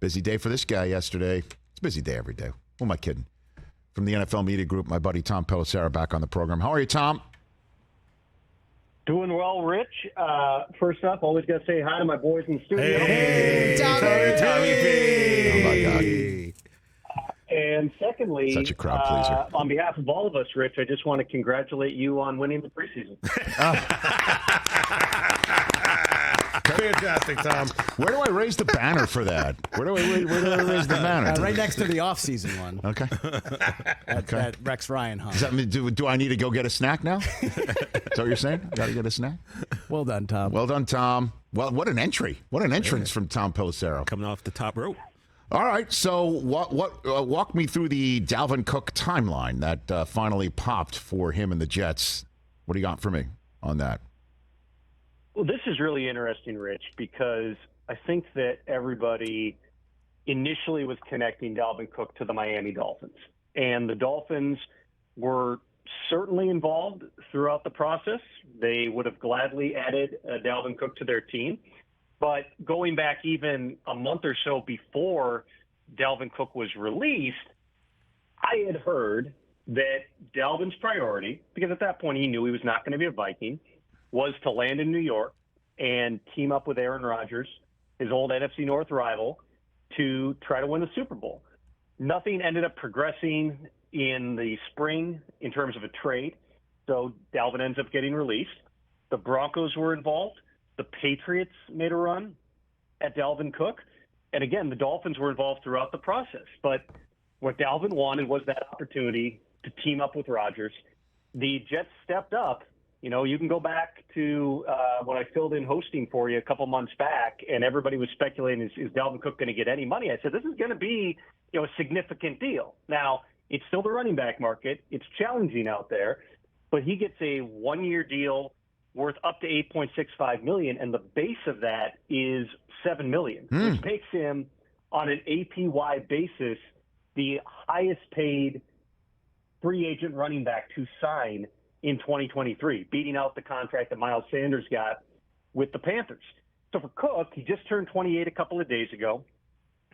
Busy day for this guy yesterday. It's a busy day every day. Who am I kidding? From the NFL Media Group, my buddy Tom Pelissero back on the program. How are you, Tom? Doing well, Rich. First up, always got to say hi to my boys in the studio. Hey, Tommy B. Oh, my God. And secondly, Such a crowd pleaser. On behalf of all of us, Rich, I just want to congratulate you on winning the preseason. Fantastic, Tom. Where do I raise the banner for that? Where do I raise the banner? Right next to the offseason one. Okay. At Rex Ryan home. Does that mean, do I need to go get a snack now? Is that what you're saying? Got to get a snack? Well done, Tom. Well done, Tom. Well, what an entry. What an entrance from Tom Pelissero. Coming off the top rope. All right, so walk me through the Dalvin Cook timeline that finally popped for him and the Jets. What do you got for me on that? Well, this is really interesting, Rich, because I think that everybody initially was connecting Dalvin Cook to the Miami Dolphins. And the Dolphins were certainly involved throughout the process. They would have gladly added Dalvin Cook to their team. But going back even a month or so before Dalvin Cook was released, I had heard that Dalvin's priority, because at that point he knew he was not going to be a Viking, was to land in New York and team up with Aaron Rodgers, his old NFC North rival, to try to win the Super Bowl. Nothing ended up progressing in the spring in terms of a trade, so Dalvin ends up getting released. The Broncos were involved. The Patriots made a run at Dalvin Cook. And again, the Dolphins were involved throughout the process. But what Dalvin wanted was that opportunity to team up with Rodgers. The Jets stepped up. You know, you can go back to when I filled in hosting for you a couple months back, and everybody was speculating, is Dalvin Cook going to get any money? I said, this is going to be, a significant deal. Now, it's still the running back market. It's challenging out there. But he gets a one-year deal worth up to $8.65 million, and the base of that is $7 million, which makes him, on an APY basis, the highest-paid free agent running back to sign in 2023, beating out the contract that Miles Sanders got with the Panthers. So for Cook, he just turned 28 a couple of days ago.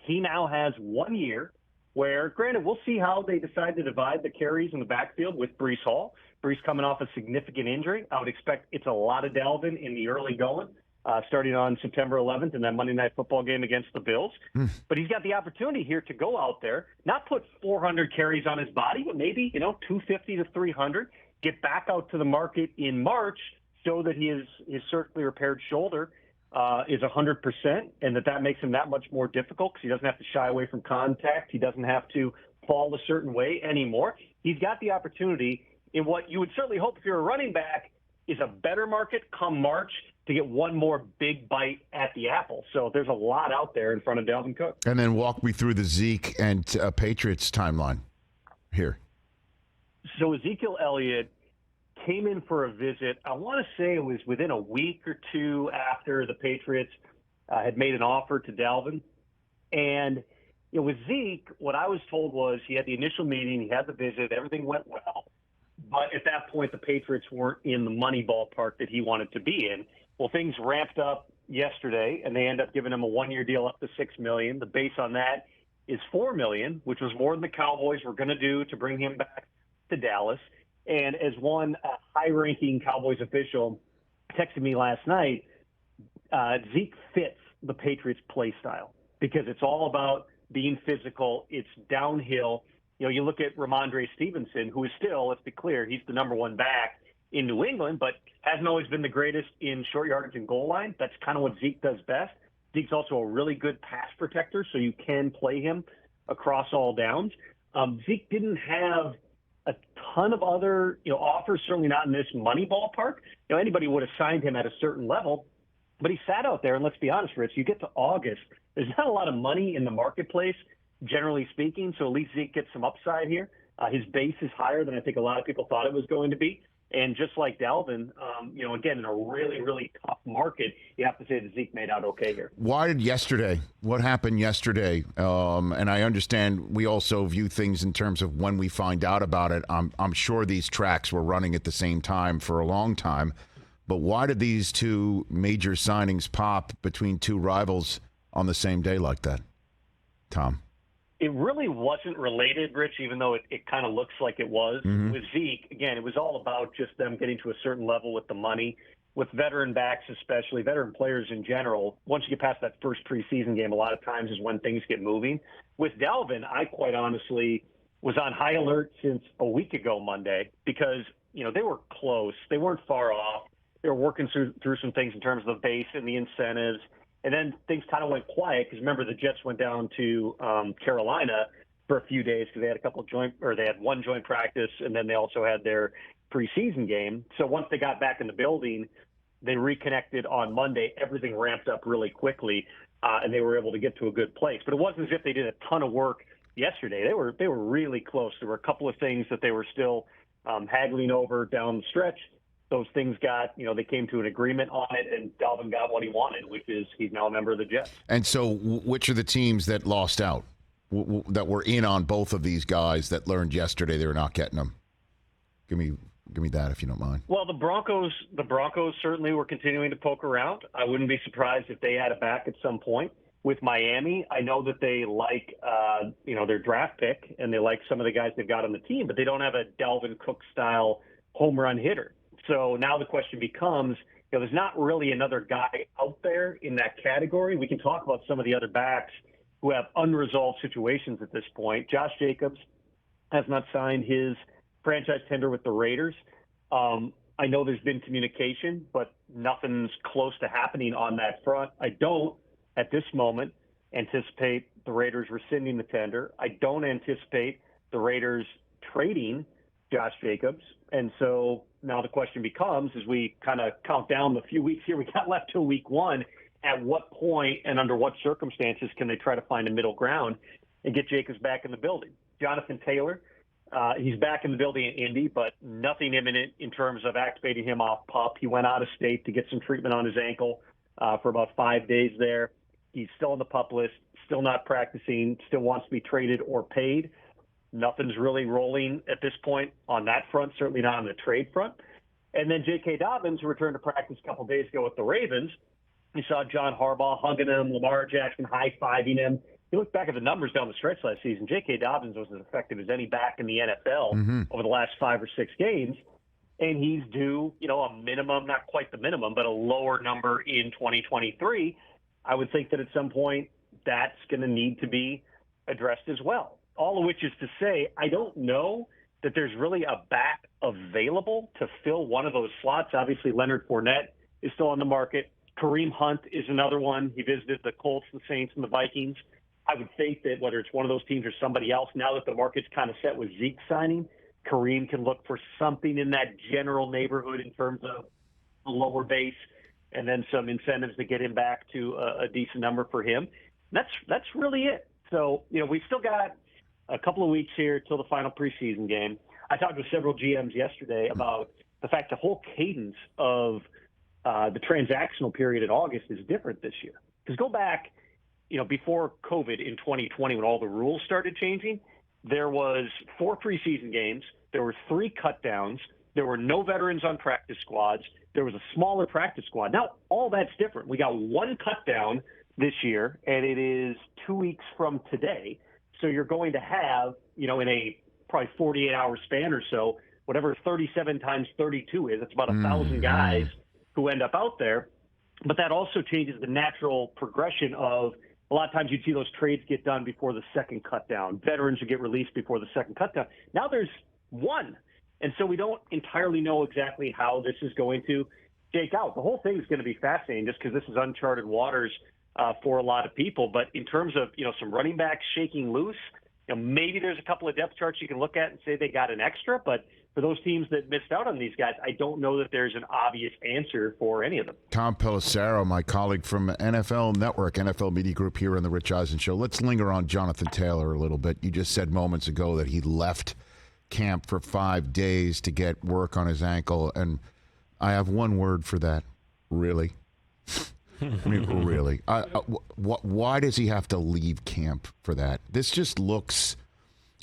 He now has 1 year where, granted, we'll see how they decide to divide the carries in the backfield with Breece Hall. Breece coming off a significant injury. I would expect it's a lot of Dalvin in the early going, starting on September 11th in that Monday Night Football game against the Bills. But he's got the opportunity here to go out there, not put 400 carries on his body, but maybe, 250 to 300, get back out to the market in March, show that his surgically repaired shoulder is 100%, and that makes him that much more difficult because he doesn't have to shy away from contact. He doesn't have to fall a certain way anymore. He's got the opportunity in what you would certainly hope if you're a running back is a better market come March to get one more big bite at the apple. So there's a lot out there in front of Dalvin Cook. And then walk me through the Zeke and Patriots timeline here. So Ezekiel Elliott came in for a visit. I want to say it was within a week or two after the Patriots had made an offer to Dalvin. And with Zeke, what I was told was he had the initial meeting, he had the visit, everything went well. But at that point, the Patriots weren't in the money ballpark that he wanted to be in. Well, things ramped up yesterday, and they end up giving him a one-year deal up to $6 million. The base on that is $4 million, which was more than the Cowboys were going to do to bring him back to Dallas. And as one high-ranking Cowboys official texted me last night, Zeke fits the Patriots' play style because it's all about being physical. It's downhill. You look at Ramondre Stevenson, who is still, let's be clear, he's the number one back in New England, but hasn't always been the greatest in short yardage and goal line. That's kind of what Zeke does best. Zeke's also a really good pass protector, so you can play him across all downs. Zeke didn't have a ton of other offers, certainly not in this money ballpark. Anybody would have signed him at a certain level, but he sat out there, and let's be honest, Rich, you get to August, there's not a lot of money in the marketplace, generally speaking, so at least Zeke gets some upside here. His base is higher than I think a lot of people thought it was going to be. And just like Dalvin, again, in a really, really tough market, you have to say that Zeke made out okay here. What happened yesterday? And I understand we also view things in terms of when we find out about it. I'm sure these tracks were running at the same time for a long time. But why did these two major signings pop between two rivals on the same day like that? Tom? It really wasn't related, Rich, even though it kind of looks like it was. With Zeke, again, it was all about just them getting to a certain level with the money. With veteran backs especially, veteran players in general, once you get past that first preseason game, a lot of times is when things get moving. With Dalvin, I quite honestly was on high alert since a week ago Monday because, they were close. They weren't far off. They were working through some things in terms of the base and the incentives. And then things kind of went quiet because remember the Jets went down to Carolina for a few days because they had one joint practice and then they also had their preseason game. So once they got back in the building, they reconnected on Monday. Everything ramped up really quickly, and they were able to get to a good place. But it wasn't as if they did a ton of work yesterday. They were really close. There were a couple of things that they were still haggling over down the stretch. Those things got, they came to an agreement on it, and Dalvin got what he wanted, which is he's now a member of the Jets. And so which are the teams that lost out, that were in on both of these guys that learned yesterday they were not getting them? Give me that if you don't mind. Well, the Broncos certainly were continuing to poke around. I wouldn't be surprised if they had it back at some point. With Miami, I know that they like, their draft pick, and they like some of the guys they've got on the team, but they don't have a Dalvin Cook style home run hitter. So now the question becomes, there's not really another guy out there in that category. We can talk about some of the other backs who have unresolved situations at this point. Josh Jacobs has not signed his franchise tender with the Raiders. I know there's been communication, but nothing's close to happening on that front. I don't, at this moment, anticipate the Raiders rescinding the tender. I don't anticipate the Raiders trading Josh Jacobs. And so now the question becomes, as we kind of count down the few weeks here we got left till week one, at what point and under what circumstances can they try to find a middle ground and get Jacobs back in the building? Jonathan Taylor, he's back in the building in Indy, but nothing imminent in terms of activating him off PUP. He went out of state to get some treatment on his ankle for about 5 days there. He's still on the PUP list, still not practicing, still wants to be traded or paid. Nothing's really rolling at this point on that front, certainly not on the trade front. And then J.K. Dobbins, who returned to practice a couple days ago with the Ravens, you saw John Harbaugh hugging him, Lamar Jackson high-fiving him. You look back at the numbers down the stretch last season, J.K. Dobbins was as effective as any back in the NFL over the last 5 or 6 games. And he's due, a minimum, not quite the minimum, but a lower number in 2023. I would think that at some point that's going to need to be addressed as well. All of which is to say, I don't know that there's really a back available to fill one of those slots. Obviously, Leonard Fournette is still on the market. Kareem Hunt is another one. He visited the Colts, the Saints, and the Vikings. I would think that whether it's one of those teams or somebody else, now that the market's kind of set with Zeke signing, Kareem can look for something in that general neighborhood in terms of a lower base and then some incentives to get him back to a decent number for him. That's really it. So, we've still got a couple of weeks here till the final preseason game. I talked with several GMs yesterday about the fact the whole cadence of the transactional period in August is different this year. Because go back, before COVID in 2020 when all the rules started changing, there was 4 preseason games, there were 3 cut downs, there were no veterans on practice squads, there was a smaller practice squad. Now all that's different. We got 1 cut down this year, and it is 2 weeks from today. So you're going to have, in a probably 48-hour span or so, whatever 37 times 32 is, it's about 1,000 guys who end up out there. But that also changes the natural progression of a lot of times you'd see those trades get done before the second cut down. Veterans would get released before the second cut down. Now there's 1. And so we don't entirely know exactly how this is going to shake out. The whole thing is going to be fascinating just because this is uncharted waters for a lot of people. But in terms of, some running backs shaking loose, maybe there's a couple of depth charts you can look at and say they got an extra. But for those teams that missed out on these guys, I don't know that there's an obvious answer for any of them. Tom Pelissero, my colleague from NFL Network, NFL Media Group here on the Rich Eisen Show. Let's linger on Jonathan Taylor a little bit. You just said moments ago that he left camp for 5 days to get work on his ankle. And I have one word for that, really. I mean, really. Why does he have to leave camp for that? This just looks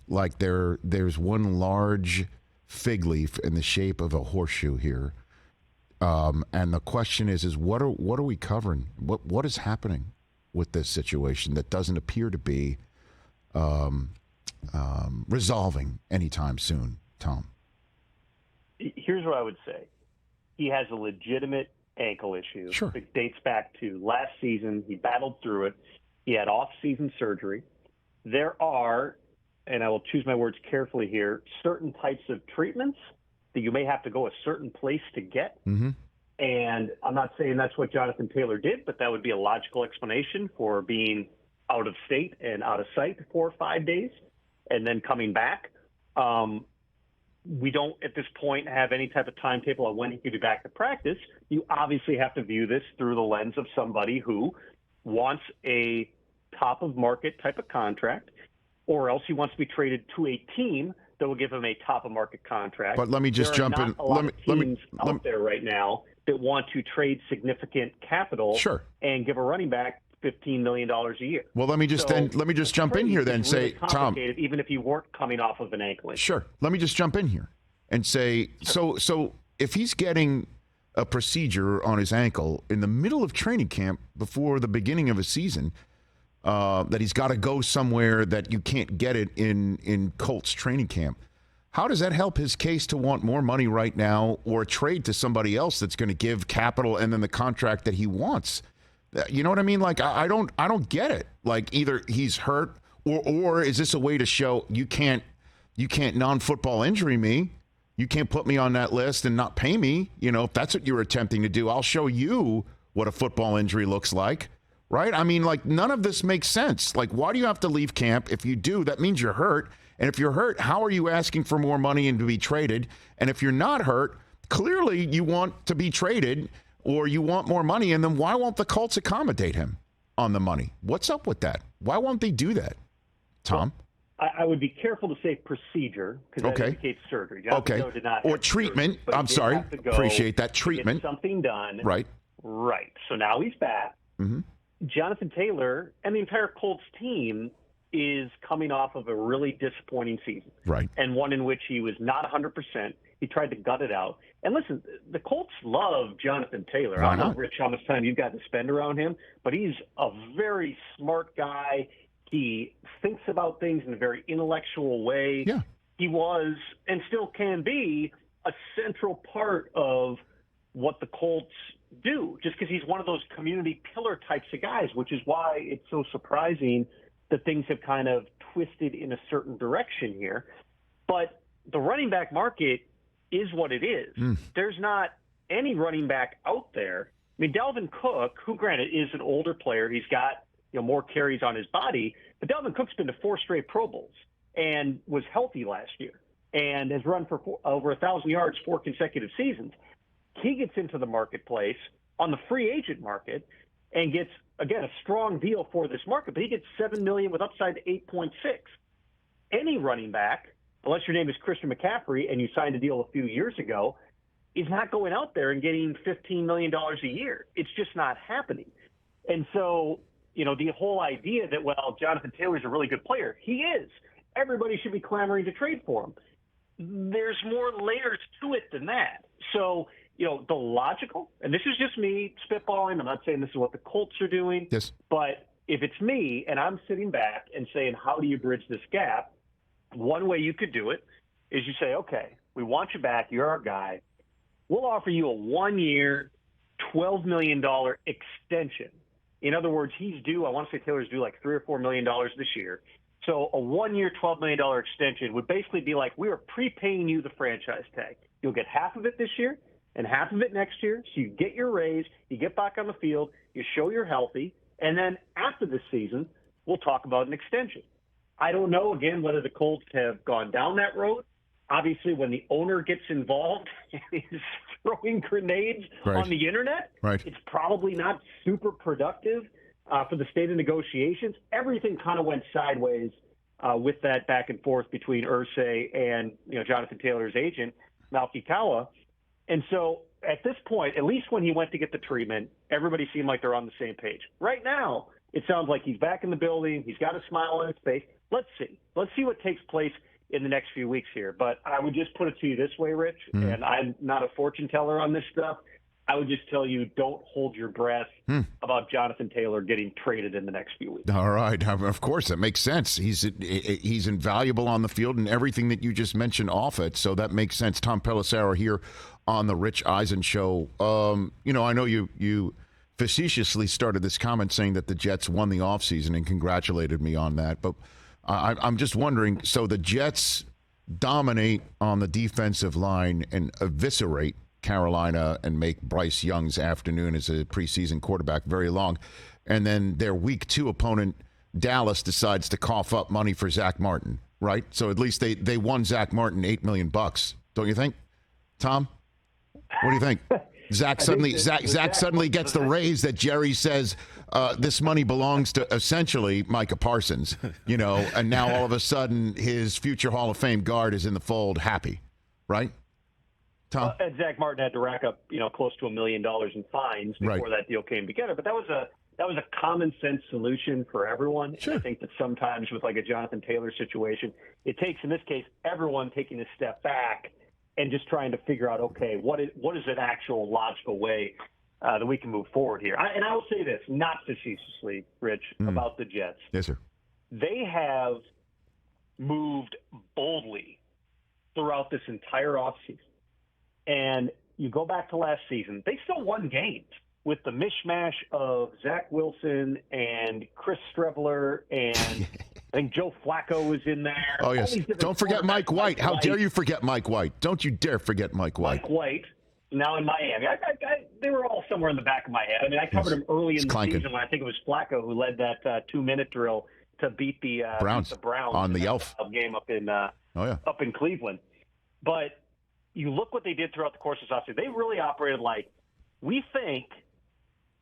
like there's one large fig leaf in the shape of a horseshoe here. And the question is what are we covering? What is happening with this situation that doesn't appear to be resolving anytime soon, Tom? Here's what I would say. He has a legitimate ankle issue. Sure. It dates back to last season. He battled through it. He had off-season surgery. There are, and I will choose my words carefully here, certain types of treatments that you may have to go a certain place to get. Mm-hmm. And I'm not saying that's what Jonathan Taylor did, but that would be a logical explanation for being out of state and out of sight for 4 or 5 days and then coming back. We don't, at this point, have any type of timetable on when he could be back to practice. You obviously have to view this through the lens of somebody who wants a top-of-market type of contract, or else he wants to be traded to a team that will give him a top-of-market contract. But let me just jump in. A lot of teams out there right now that want to trade significant capital and give a running back $15 million a year. Well, let me just jump in here then and say, Tom, even if you weren't coming off of an ankle injury. Sure. Let me just jump in here and say, so if he's getting a procedure on his ankle in the middle of training camp before the beginning of a season, that he's got to go somewhere that you can't get it in Colts training camp, how does that help his case to want more money right now or trade to somebody else that's going to give capital and then the contract that he wants? You know what I mean? Like, I don't get it. Like, either he's hurt or is this a way to show you can't non-football injury me? You can't put me on that list and not pay me. You know, if that's what you're attempting to do, I'll show you what a football injury looks like, right? I mean, like, none of this makes sense. Like, why do you have to leave camp? If you do, that means you're hurt. And if you're hurt, how are you asking for more money and to be traded? And if you're not hurt, clearly you want to be traded or you want more money, and then why won't the Colts accommodate him on the money? What's up with that? Why won't they do that, Tom? Well, I would be careful to say procedure because that indicates surgery. Jonathan Taylor did not have treatment. Surgery, I'm sorry. Appreciate that. Treatment. Get something done. Right. Right. So now he's back. Mm-hmm. Jonathan Taylor and the entire Colts team is coming off of a really disappointing season. Right. And one in which he was not 100%. He tried to gut it out. And listen, the Colts love Jonathan Taylor. I don't know, Rich, how much time you've got to spend around him, but he's a very smart guy. He thinks about things in a very intellectual way. Yeah. He was and still can be a central part of what the Colts do, just because he's one of those community pillar types of guys, which is why it's so surprising that things have kind of twisted in a certain direction here. But the running back market is what it is. There's not any running back out there. I mean, Dalvin Cook, who granted is an older player, he's got more carries on his body, but Dalvin Cook's been to 4 straight Pro Bowls and was healthy last year and has run for over 1,000 yards 4 consecutive seasons. He gets into the marketplace on the free agent market and gets, again, a strong deal for this market, but he gets $7 million with upside to 8.6. Any running back, unless your name is Christian McCaffrey and you signed a deal a few years ago, is not going out there and getting $15 million a year. It's just not happening. And so, the whole idea that, well, Jonathan Taylor's a really good player. He is. Everybody should be clamoring to trade for him. There's more layers to it than that. So, the logical, and this is just me spitballing, I'm not saying this is what the Colts are doing, yes, but if it's me and I'm sitting back and saying, how do you bridge this gap? One way you could do it is you say, okay, we want you back. You're our guy. We'll offer you a 1-year, $12 million extension. In other words, he's due, I want to say Taylor's due like $3 or $4 million this year. So a 1-year, $12 million extension would basically be like, we are prepaying you the franchise tag. You'll get half of it this year and half of it next year. So you get your raise, you get back on the field, you show you're healthy, and then after this season, we'll talk about an extension. I don't know, again, whether the Colts have gone down that road. Obviously, when the owner gets involved and is throwing grenades on the internet, it's probably not super productive for the state of negotiations. Everything kind of went sideways with that back and forth between Irsay and Jonathan Taylor's agent, Malky Kawa. And so at this point, at least when he went to get the treatment, everybody seemed like they're on the same page. Right now, it sounds like he's back in the building. He's got a smile on his face. Let's see. Let's see what takes place in the next few weeks here. But I would just put it to you this way, Rich, and I'm not a fortune teller on this stuff. I would just tell you, don't hold your breath about Jonathan Taylor getting traded in the next few weeks. All right. Of course, that makes sense. He's invaluable on the field and everything that you just mentioned off it. So that makes sense. Tom Pelissero here on the Rich Eisen Show. I know you facetiously started this comment saying that the Jets won the offseason and congratulated me on that. But I'm just wondering, so the Jets dominate on the defensive line and eviscerate Carolina and make Bryce Young's afternoon as a preseason quarterback very long. And then their week 2 opponent, Dallas, decides to cough up money for Zach Martin, right? So at least they won Zach Martin $8 million, don't you think, Tom? What do you think? Zach suddenly gets the raise that Jerry says this money belongs to essentially Micah Parsons, and now all of a sudden his future Hall of Fame guard is in the fold, happy, right? Tom? And Zach Martin had to rack up, close to $1 million in fines before that deal came together. But that was a common sense solution for everyone. Sure. And I think that sometimes with like a Jonathan Taylor situation, it takes, in this case, everyone taking a step back and just trying to figure out, okay, what is an actual logical way that we can move forward here. And I will say this, not facetiously, Rich, about the Jets. Yes, sir. They have moved boldly throughout this entire offseason. And you go back to last season, they still won games with the mishmash of Zach Wilson and Chris Streveler, and I think Joe Flacco was in there. Oh, yes. Don't forget Mike White. How dare you forget Mike White? Don't you dare forget Mike White. Mike White, now in Miami. They were all somewhere in the back of my head. I mean, I covered him early in the season when I think it was Flacco who led that 2-minute drill to beat the Browns on the Elf game up in Cleveland. But you look what they did throughout the course of the offseason. They really operated like, we think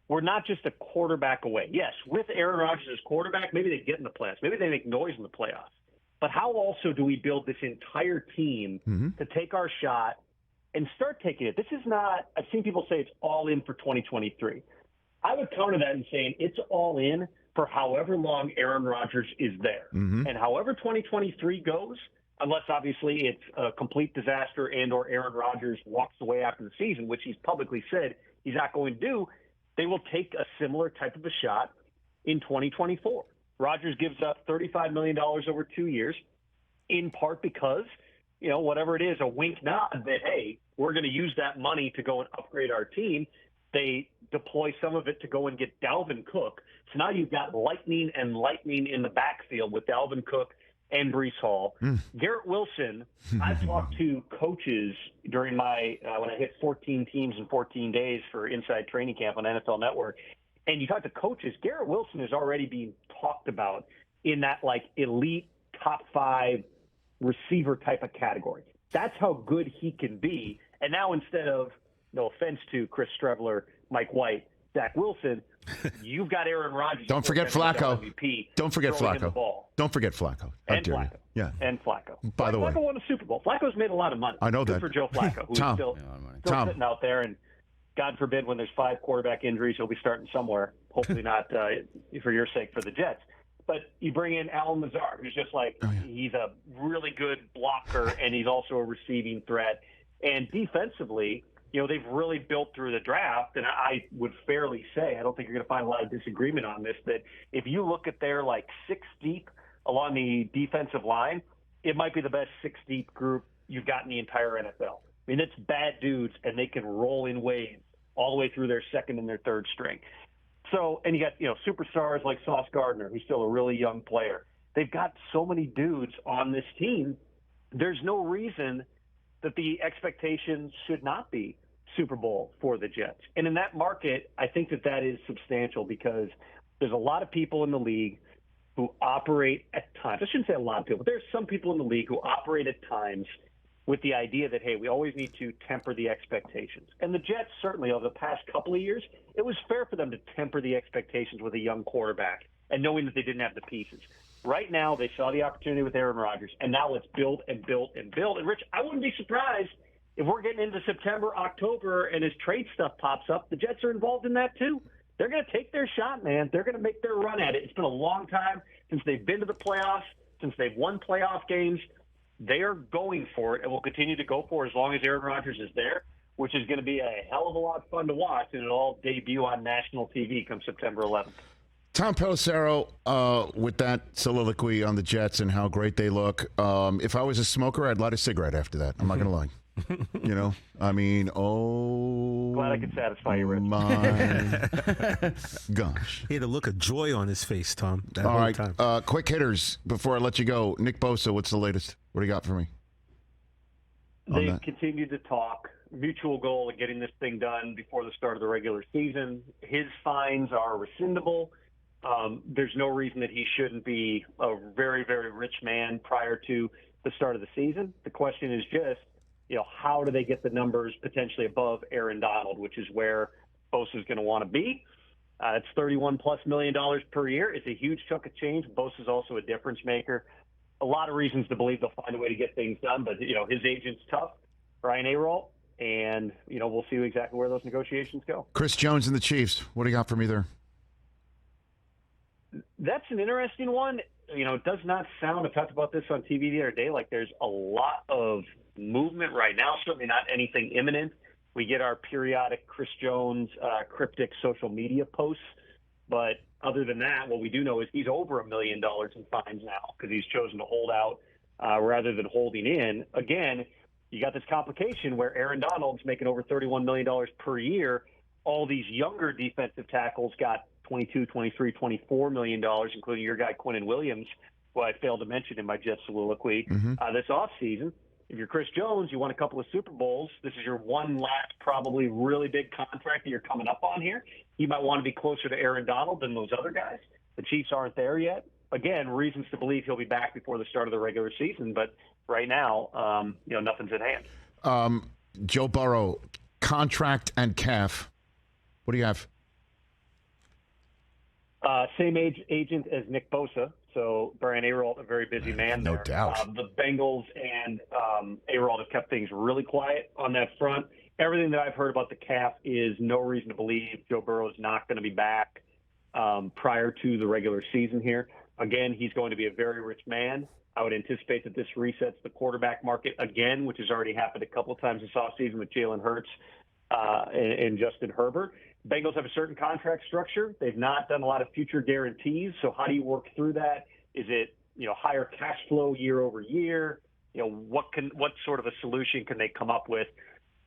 we're not just a quarterback away. Yes, with Aaron Rodgers as quarterback, maybe they get in the playoffs. Maybe they make noise in the playoffs. But how also do we build this entire team to take our shot and start taking it? This is not – I've seen people say it's all in for 2023. I would counter that and saying it's all in for however long Aaron Rodgers is there. And however 2023 goes – unless obviously it's a complete disaster and or Aaron Rodgers walks away after the season, which he's publicly said he's not going to do, they will take a similar type of a shot in 2024. Rodgers gives up $35 million over 2 years, in part because, whatever it is, a wink nod that, hey, we're going to use that money to go and upgrade our team. They deploy some of it to go and get Dalvin Cook. So now you've got lightning in the backfield with Dalvin Cook and Breece Hall. Garrett Wilson, I've talked to coaches during my when I hit 14 teams in 14 days for Inside Training Camp on NFL Network, and you talk to coaches, Garrett Wilson is already being talked about in that like elite top 5 receiver type of category. That's how good he can be. And now instead of, no offense to Chris Streveler, Mike White, Zach Wilson, you've got Aaron Rodgers. Don't forget Flacco. MVP, Don't forget Flacco. Don't forget Flacco. And Flacco. Yeah. And Flacco. By the way, Flacco won a Super Bowl. Flacco's made a lot of money. I know Good that. for Joe Flacco, who's still sitting out there. And God forbid when there's 5 quarterback injuries, he'll be starting somewhere. Hopefully not for your sake for the Jets. But you bring in Alan Lazard, who's just like, he's a really good blocker, and he's also a receiving threat. And defensively, they've really built through the draft, and I would fairly say, I don't think you're going to find a lot of disagreement on this, that if you look at their 6 deep along the defensive line, it might be the best 6 deep group you've got in the entire NFL. I mean, it's bad dudes, and they can roll in waves all the way through their second and their third string. So, and you got, superstars like Sauce Gardner, who's still a really young player. They've got so many dudes on this team. There's no reason that the expectations should not be Super Bowl for the Jets. And in that market, I think that is substantial because there's a lot of people in the league who operate at times. I shouldn't say a lot of people, but there's some people in the league who operate at times with the idea that, hey, we always need to temper the expectations. And the Jets, certainly over the past couple of years, it was fair for them to temper the expectations with a young quarterback and knowing that they didn't have the pieces. Right now, they saw the opportunity with Aaron Rodgers, and now let's build and build and build. And, Rich, I wouldn't be surprised if we're getting into September, October, and as trade stuff pops up, the Jets are involved in that too. They're going to take their shot, man. They're going to make their run at it. It's been a long time since they've been to the playoffs, since they've won playoff games. They are going for it and will continue to go for it as long as Aaron Rodgers is there. which is going to be a hell of a lot of fun to watch, and it'll all debut on national TV come September 11th. Tom Pelissero, with that soliloquy on the Jets and how great they look, if I was a smoker, I'd light a cigarette after that. I'm not going to lie. You know, I mean, Glad I could satisfy you, Rich. My gosh. He had a look of joy on his face, Tom. That All whole right, time. quick hitters before I let you go. Nick Bosa, what's the latest? What do you got for me? They've continued to talk. Mutual goal of getting this thing done before the start of the regular season. His fines are rescindable. There's no reason that he shouldn't be a very, very rich man prior to the start of the season. The question is just, how do they get the numbers potentially above Aaron Donald, which is where Bosa is going to want to be. It's $31+ million per year. It's a huge chunk of change. Bosa is also a difference maker. A lot of reasons to believe they'll find a way to get things done, but his agent's tough, Brian Arolt, and we'll see exactly where those negotiations go. Chris Jones and the Chiefs. What do you got for me there? That's an interesting one. It does not sound, I talked about this on TV the other day, like there's a lot of movement right now, certainly not anything imminent. We get our periodic Chris Jones cryptic social media posts, but other than that, what we do know is he's over $1 million in fines now because he's chosen to hold out rather than holding in. Again, you got this complication where Aaron Donald's making over $31 million per year. All these younger defensive tackles got $22, $23, $24 million, including your guy Quinnen Williams, who I failed to mention in my Jet soliloquy this offseason. If you're Chris Jones, you won a couple of Super Bowls. This is your one last probably really big contract that you're coming up on here. You might want to be closer to Aaron Donald than those other guys. The Chiefs aren't there yet. Again, reasons to believe he'll be back before the start of the regular season, but right now, nothing's at hand. Joe Burrow, contract and calf. What do you have? Same agent as Nick Bosa, so Brian Arolt, a very busy man there. No doubt. The Bengals and Arolt have kept things really quiet on that front. Everything that I've heard about the calf is no reason to believe Joe Burrow is not going to be back prior to the regular season here. Again, he's going to be a very rich man. I would anticipate that this resets the quarterback market again, which has already happened a couple of times this offseason with Jalen Hurts and Justin Herbert. Bengals have a certain contract structure. They've not done a lot of future guarantees. So how do you work through that? Is it, higher cash flow year over year? What sort of a solution can they come up with?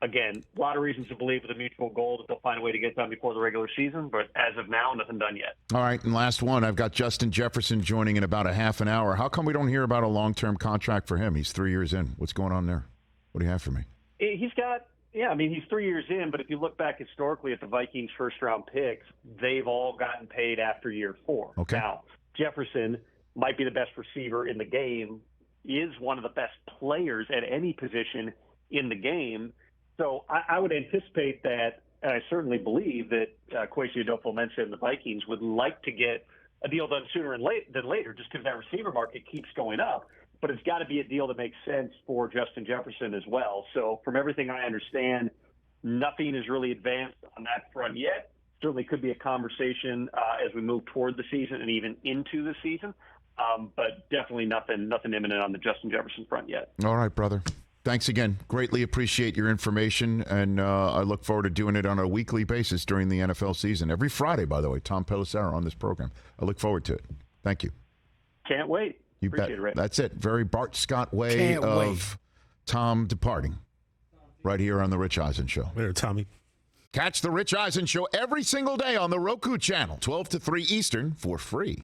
Again, a lot of reasons to believe with a mutual goal that they'll find a way to get done before the regular season. But as of now, nothing done yet. All right. And last one, I've got Justin Jefferson joining in about a half an hour. How come we don't hear about a long-term contract for him? He's 3 years in. What's going on there? What do you have for me? He's 3 years in, but if you look back historically at the Vikings' first-round picks, they've all gotten paid after year 4. Okay. Now, Jefferson might be the best receiver in the game, is one of the best players at any position in the game. So I would anticipate that, and I certainly believe that Kwesi Adofo-Mensah and the Vikings would like to get a deal done sooner than later just because that receiver market keeps going up. But it's got to be a deal that makes sense for Justin Jefferson as well. So from everything I understand, nothing is really advanced on that front yet. Certainly could be a conversation as we move toward the season and even into the season. But definitely nothing imminent on the Justin Jefferson front yet. All right, brother. Thanks again. Greatly appreciate your information, and I look forward to doing it on a weekly basis during the NFL season. Every Friday, by the way, Tom Pelissero on this program. I look forward to it. Thank you. Can't wait. You Appreciate bet. it, Rick. That's it. Very Bart Scott way of Tom departing right here on The Rich Eisen Show. Later, Tommy. Catch The Rich Eisen Show every single day on the Roku channel, 12 to 3 Eastern, for free.